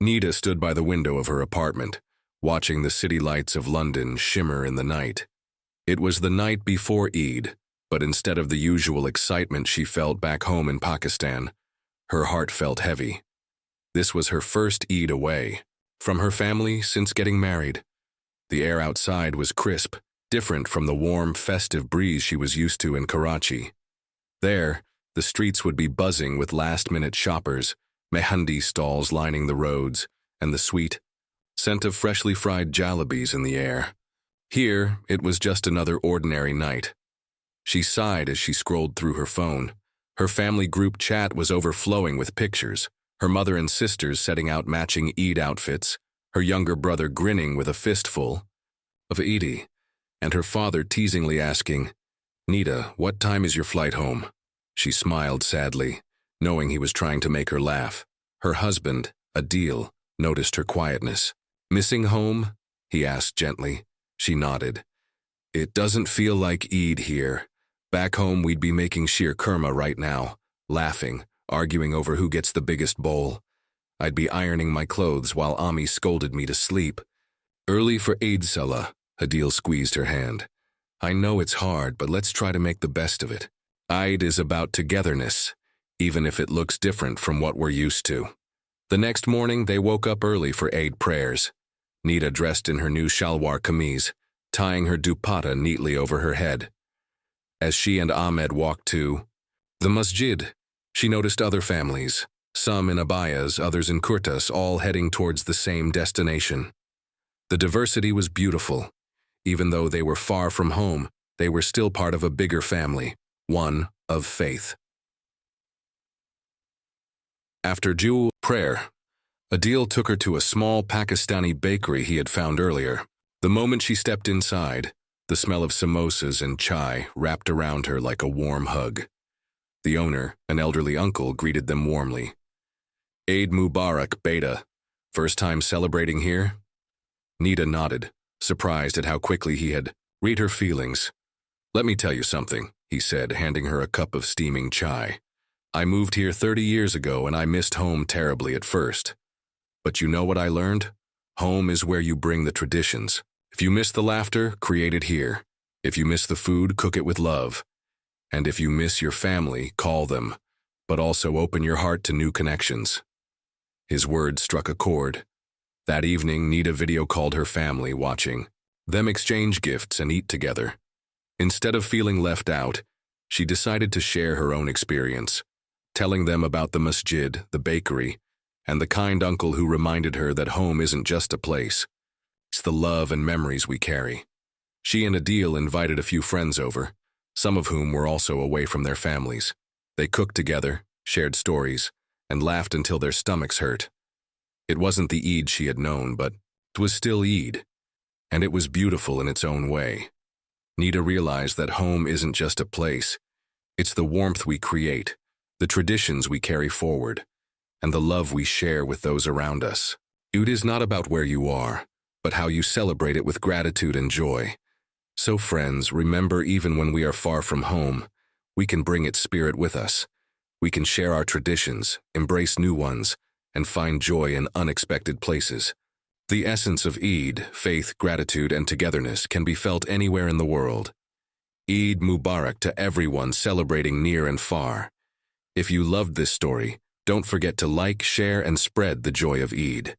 Nida stood by the window of her apartment, watching the city lights of London shimmer in the night. It was the night before Eid, but instead of the usual excitement she felt back home in Pakistan, her heart felt heavy. This was her first Eid away from her family since getting married. The air outside was crisp, different from the warm, festive breeze she was used to in Karachi. There, the streets would be buzzing with last-minute shoppers, mehandi stalls lining the roads, and the sweet scent of freshly fried jalebis in the air. Here, it was just another ordinary night. She sighed as she scrolled through her phone. Her family group chat was overflowing with pictures, her mother and sisters setting out matching Eid outfits, her younger brother grinning with a fistful of Eid, and her father teasingly asking, "Nida, what time is your flight home?" She smiled sadly, knowing he was trying to make her laugh. Her husband, Adil, noticed her quietness. "Missing home?" he asked gently. She nodded. "It doesn't feel like Eid here. Back home we'd be making sheer kurma right now, laughing, arguing over who gets the biggest bowl. I'd be ironing my clothes while Ami scolded me to sleep." "Early for Eid Salah," Adil squeezed her hand. "I know it's hard, but let's try to make the best of it. Eid is about togetherness, even if it looks different from what we're used to." The next morning, they woke up early for Eid prayers. Nida dressed in her new shalwar kameez, tying her dupatta neatly over her head. As she and Ahmed walked to the masjid, she noticed other families, some in abayas, others in kurtas, all heading towards the same destination. The diversity was beautiful. Even though they were far from home, they were still part of a bigger family, one of faith. After Jul prayer, Adil took her to a small Pakistani bakery he had found earlier. The moment she stepped inside, the smell of samosas and chai wrapped around her like a warm hug. The owner, an elderly uncle, greeted them warmly. "Eid Mubarak, Beta. First time celebrating here?" Nida nodded, surprised at how quickly he had read her feelings. "Let me tell you something," he said, handing her a cup of steaming chai. "I moved here 30 years ago and I missed home terribly at first. But you know what I learned? Home is where you bring the traditions. If you miss the laughter, create it here. If you miss the food, cook it with love. And if you miss your family, call them, but also open your heart to new connections." His words struck a chord. That evening, Nida video called her family, watching them exchange gifts and eat together. Instead of feeling left out, she decided to share her own experience, telling them about the masjid, the bakery, and the kind uncle who reminded her that home isn't just a place. It's the love and memories we carry. She and Adil invited a few friends over, some of whom were also away from their families. They cooked together, shared stories, and laughed until their stomachs hurt. It wasn't the Eid she had known, but it was still Eid, and it was beautiful in its own way. Nida realized that home isn't just a place. It's the warmth we create, the traditions we carry forward, and the love we share with those around us. Eid is not about where you are, but how you celebrate it with gratitude and joy. So friends, remember, even when we are far from home, we can bring its spirit with us. We can share our traditions, embrace new ones, and find joy in unexpected places. The essence of Eid, faith, gratitude, and togetherness, can be felt anywhere in the world. Eid Mubarak to everyone celebrating near and far. If you loved this story, don't forget to like, share, and spread the joy of Eid.